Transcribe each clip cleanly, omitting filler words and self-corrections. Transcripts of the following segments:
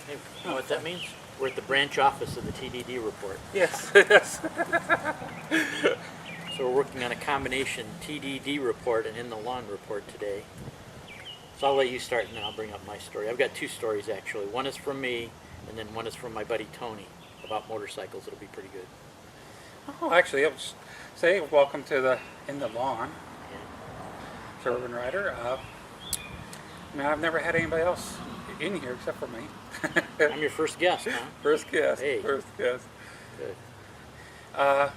Hey, you know what that means? We're at the branch office of the TDD report. Yes, yes. So we're working on a combination TDD report and In the Lawn report today. So I'll let you start and then I'll bring up my story. I've got two stories actually. One is from me and then one is from my buddy Tony about motorcycles. It'll be pretty good. Oh, actually, I was say welcome to the In the Lawn, Yeah. Urban Rider. I mean, I've never had anybody else in here except for me. I'm your first guest, huh? First guest. Hey. First guest. Good. I'd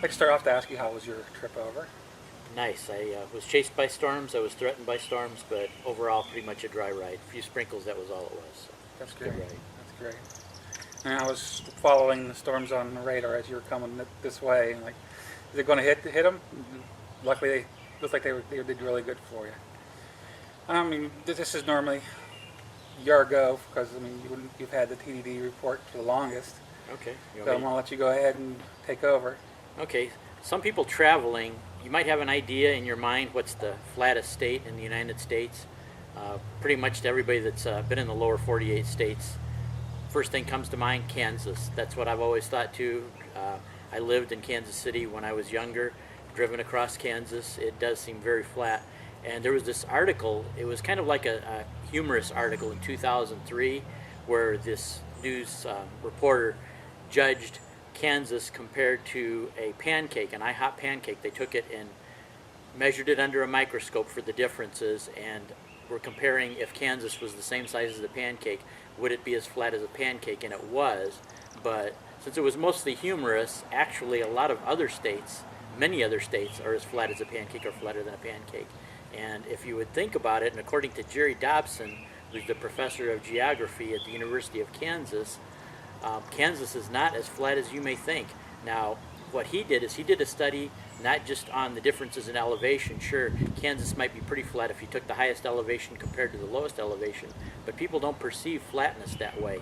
like to start off to ask you, how was your trip over? Nice. I was chased by storms. I was threatened by storms, but overall pretty much a dry ride. A few sprinkles, that was all it was. So That's good great. ride. That's great. And I was following the storms on the radar as you were coming this way. And like, is it going to hit them? Luckily, they looked like they did really good for you. I mean, this is normally your go because I mean you've had the TDD report for the longest. Okay. So I'm going to let you go ahead and take over. Okay. Some people traveling, you might have an idea in your mind what's the flattest state in the United States. Pretty much to everybody that's been in the lower 48 states, first thing comes to mind, Kansas. That's what I've always thought too. I lived in Kansas City when I was younger, driven across Kansas. It does seem very flat. And there was this article, it was kind of like a humorous article in 2003 where this news reporter judged Kansas compared to a pancake, an IHOP pancake. They took it and measured it under a microscope for the differences and were comparing if Kansas was the same size as a pancake, would it be as flat as a pancake? And it was, but since it was mostly humorous, actually a lot of other states, many other states are as flat as a pancake or flatter than a pancake. And if you would think about it, and according to Jerry Dobson, who's the professor of geography at the University of Kansas, Kansas is not as flat as you may think. Now, what he did is he did a study not just on the differences in elevation. Sure, Kansas might be pretty flat if you took the highest elevation compared to the lowest elevation, but people don't perceive flatness that way.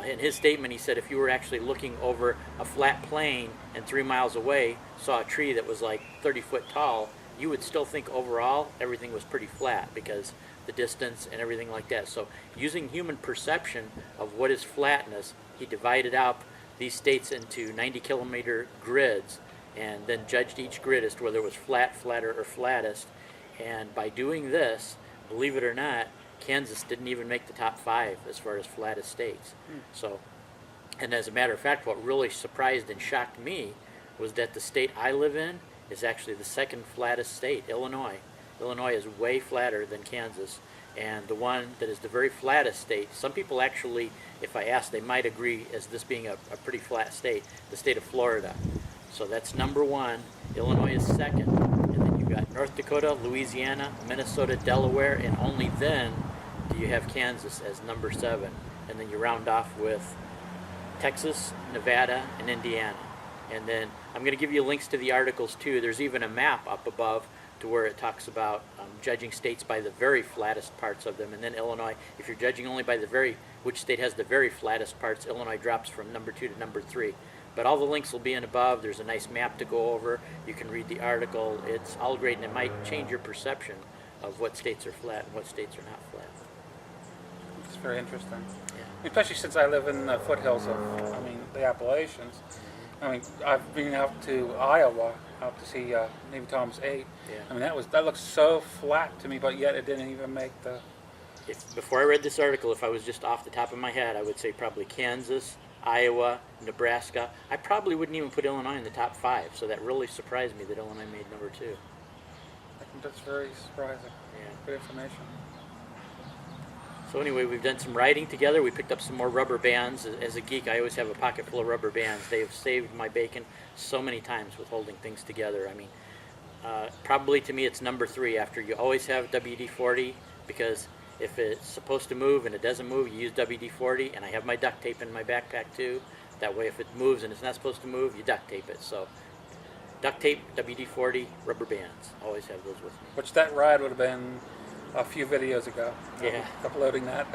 In his statement, he said if you were actually looking over a flat plain and 3 miles away saw a tree that was like 30 foot tall, you would still think overall everything was pretty flat because the distance and everything like that. So using human perception of what is flatness, he divided up these states into 90-kilometer grids and then judged each grid as to whether it was flat, flatter, or flattest. And by doing this, believe it or not, Kansas didn't even make the top 5 as far as flattest states. So, and as a matter of fact, what really surprised and shocked me was that the state I live in is actually the second flattest state, Illinois. Illinois is way flatter than Kansas. And the one that is the very flattest state, some people actually, if I ask, they might agree as this being a pretty flat state, the state of Florida. So that's number 1. Illinois is second. And then you've got North Dakota, Louisiana, Minnesota, Delaware, and only then do you have Kansas as number 7. And then you round off with Texas, Nevada, and Indiana. And then I'm going to give you links to the articles too. There's even a map up above to where it talks about judging states by the very flattest parts of them. And then Illinois, if you're judging only by which state has the very flattest parts, Illinois drops from number 2 to number 3. But all the links will be in above. There's a nice map to go over. You can read the article. It's all great, and it might change your perception of what states are flat and what states are not flat. It's very interesting. Yeah. Especially since I live in the foothills of, the Appalachians. I've been out to Iowa, out to see Navy Tom's 8. Yeah. That looks so flat to me, but yet it didn't even make the... Before I read this article, if I was just off the top of my head, I would say probably Kansas, Iowa, Nebraska. I probably wouldn't even put Illinois in the top 5, so that really surprised me that Illinois made number 2. I think that's very surprising. Yeah. Good information. So anyway, we've done some riding together. We picked up some more rubber bands. As a geek, I always have a pocket full of rubber bands. They have saved my bacon so many times with holding things together. Probably to me it's number 3 after you always have WD-40, because if it's supposed to move and it doesn't move, you use WD-40, and I have my duct tape in my backpack too. That way if it moves and it's not supposed to move, you duct tape it. So duct tape, WD-40, rubber bands. Always have those with me. Which that ride would have been a few videos ago. Yeah. Uploading that.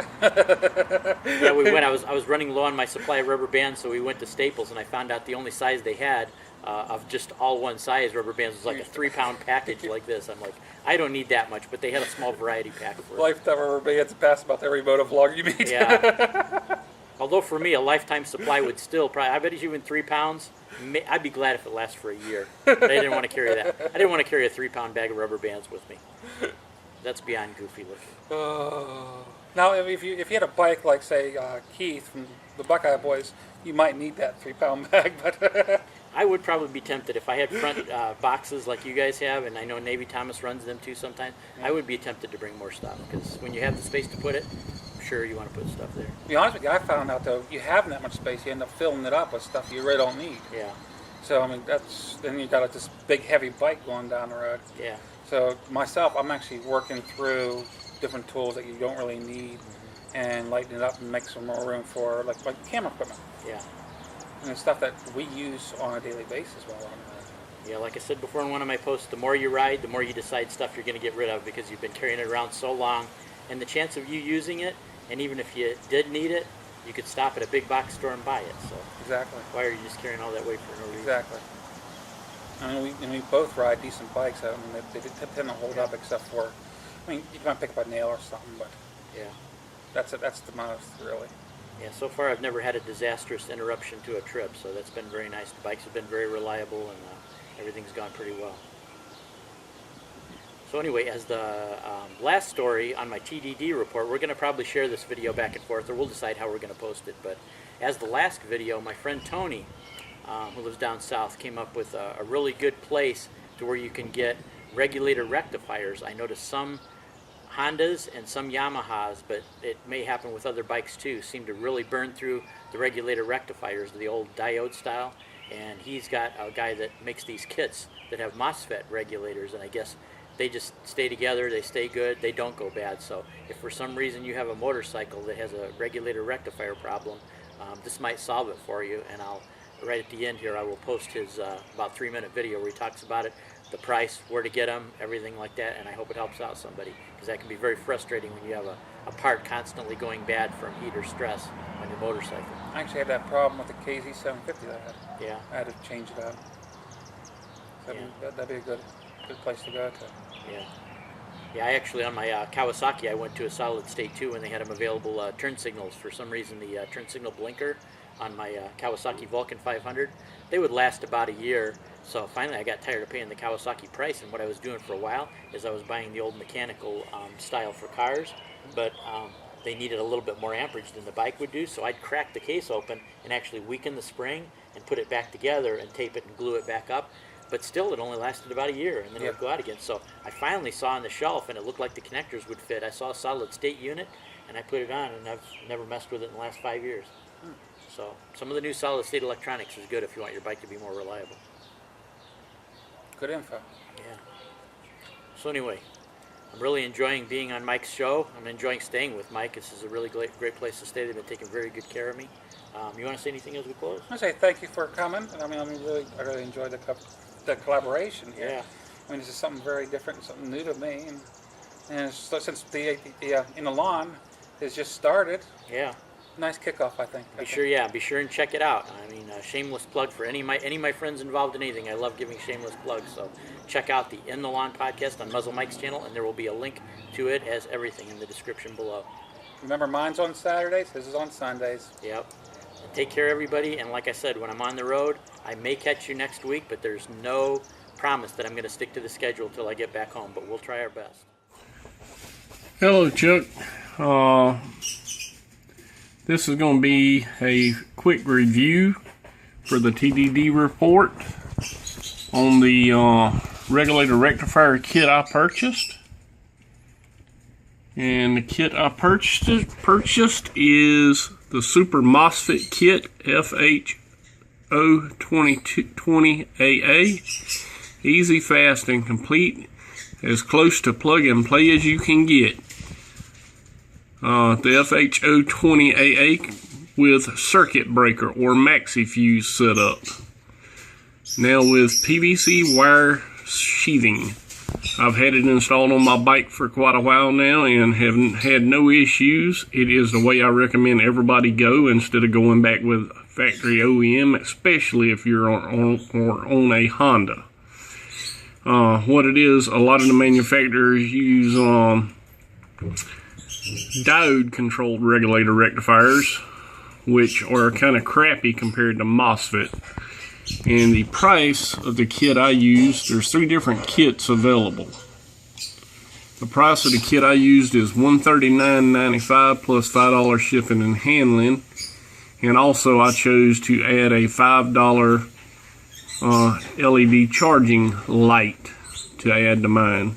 Yeah, we went. I was running low on my supply of rubber bands, so we went to Staples, and I found out the only size they had of just all one size rubber bands. It was like a 3-pound package like this. I'm like, I don't need that much, but they had a small variety pack for it. Lifetime rubber bands pass about every motovlog you meet. Yeah. Although for me, a lifetime supply would still probably, I bet even 3 pounds, I'd be glad if it lasts for a year. But I didn't want to carry that. I didn't want to carry a 3-pound bag of rubber bands with me. That's beyond goofy looking. Now, if you had a bike like, say, Keith from the Buckeye Boys, you might need that 3-pound bag, but... I would probably be tempted if I had front boxes like you guys have, and I know Navy Thomas runs them too sometimes. I would be tempted to bring more stuff, because when you have the space to put it, I'm sure you want to put stuff there. To be honest with you, I found out, though, you having that much space, you end up filling it up with stuff you really don't need. Yeah. So, I mean, then you got this big, heavy bike going down the road. Yeah. So, myself, I'm actually working through different tools that you don't really need and lighten it up and make some more room for, like camera equipment. Yeah. And the stuff that we use on a daily basis while on the road. Yeah, like I said before in one of my posts, the more you ride, the more you decide stuff you're going to get rid of because you've been carrying it around so long. And the chance of you using it, and even if you did need it, you could stop at a big box store and buy it. So exactly. Why are you just carrying all that weight for no reason? Exactly. I mean, we both ride decent bikes. I mean, they tend to hold up, except for, I mean, you might pick up a nail or something, but yeah, that's the most really. Yeah, so far I've never had a disastrous interruption to a trip, so that's been very nice. The bikes have been very reliable, and everything's gone pretty well. So anyway, as the last story on my TDD report, we're going to probably share this video back and forth, or we'll decide how we're going to post it. But as the last video, my friend Tony, who lives down south, came up with a really good place to where you can get regulator rectifiers. I noticed some Hondas and some Yamahas, but it may happen with other bikes too, seem to really burn through the regulator rectifiers, the old diode style. And he's got a guy that makes these kits that have MOSFET regulators, and I guess they just stay together, they stay good, they don't go bad. So if for some reason you have a motorcycle that has a regulator rectifier problem, this might solve it for you. And I'll, right at the end here, I will post his about 3-minute video where he talks about it, the price, where to get them, everything like that, and I hope it helps out somebody, because that can be very frustrating when you have a part constantly going bad from heat or stress on your motorcycle. I actually had that problem with the KZ750 that I had. Yeah. I had to change it out. So Yeah. that'd be a good place to go to. Yeah. Yeah, I actually, on my Kawasaki, I went to a solid state too, and they had them available turn signals. For some reason, the turn signal blinker on my Kawasaki Vulcan 500, they would last about a year. So finally I got tired of paying the Kawasaki price, and what I was doing for a while is I was buying the old mechanical style for cars, but they needed a little bit more amperage than the bike would do, so I'd crack the case open and actually weaken the spring and put it back together and tape it and glue it back up. But still, it only lasted about a year, and then it would go out again. So I finally saw on the shelf, and it looked like the connectors would fit. I saw a solid state unit, and I put it on, and I've never messed with it in the last 5 years. So some of the new solid state electronics is good if you want your bike to be more reliable. Good info. Yeah. So anyway, I'm really enjoying being on Mike's show. I'm enjoying staying with Mike. This is a really great place to stay. They've been taking very good care of me. You want to say anything as we close? I say thank you for coming. I mean, I really enjoyed the collaboration here. Yeah. I mean, this is something very different, something new to me, and since the In the Lawn has just started, Yeah. nice kickoff, I think. Be sure and check it out. I mean, shameless plug for any of my friends involved in anything. I love giving shameless plugs. So check out the In the Lawn podcast on MuzzleMike's channel, and there will be a link to it as everything in the description below. Remember, mine's on Saturdays. His is on Sundays. Yep. And take care, everybody. And like I said, when I'm on the road, I may catch you next week, but there's no promise that I'm going to stick to the schedule until I get back home. But we'll try our best. Hello, Chuck. This is going to be a quick review for the TDD report on the regulator rectifier kit I purchased. And the kit I purchased is the Super MOSFET Kit FH020AA. Easy, fast, and complete. As close to plug and play as you can get. The FH020AA with circuit breaker or maxi fuse setup. Now with PVC wire sheathing. I've had it installed on my bike for quite a while now and haven't had no issues. It is the way I recommend everybody go instead of going back with factory OEM, especially if you're on a Honda. What it is, a lot of the manufacturers use diode controlled regulator rectifiers, which are kind of crappy compared to MOSFET. And the price of the kit I used, there's 3 different kits available. The price of the kit I used is $139.95 plus $5 shipping and handling. And also I chose to add a $5 LED charging light to add to mine.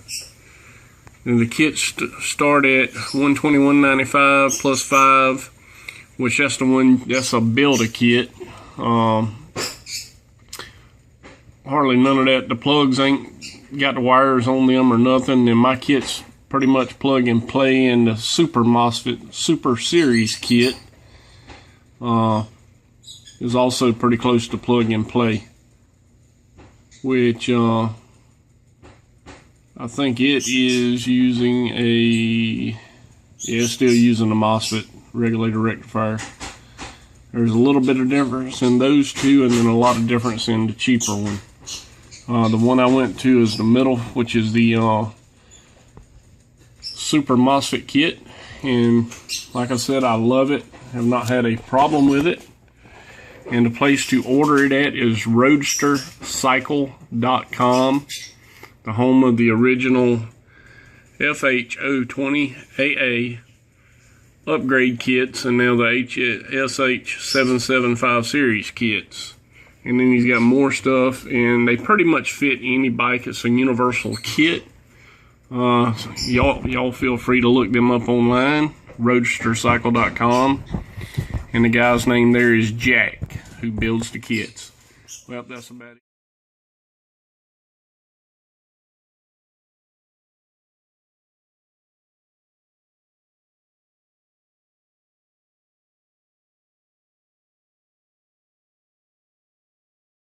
And the kits start at $121.95 plus 5, which that's a builder kit. Hardly none of that. The plugs ain't got the wires on them or nothing, and my kit's pretty much plug and play. And the Super MOSFET Super Series kit is also pretty close to plug and play, which I think it is using it's still using a MOSFET regulator rectifier. There's a little bit of difference in those two, and then a lot of difference in the cheaper one. The one I went to is the middle, which is the Super MOSFET kit, and like I said, I love it. Have not had a problem with it. And the place to order it at is RoadsterCycle.com, the home of the original FH020AA upgrade kits, and now the SH775 series kits. And then he's got more stuff, and they pretty much fit any bike. It's a universal kit. So y'all feel free to look them up online, RoadsterCycle.com, and the guy's name there is Jack, who builds the kits. Well, that's about it.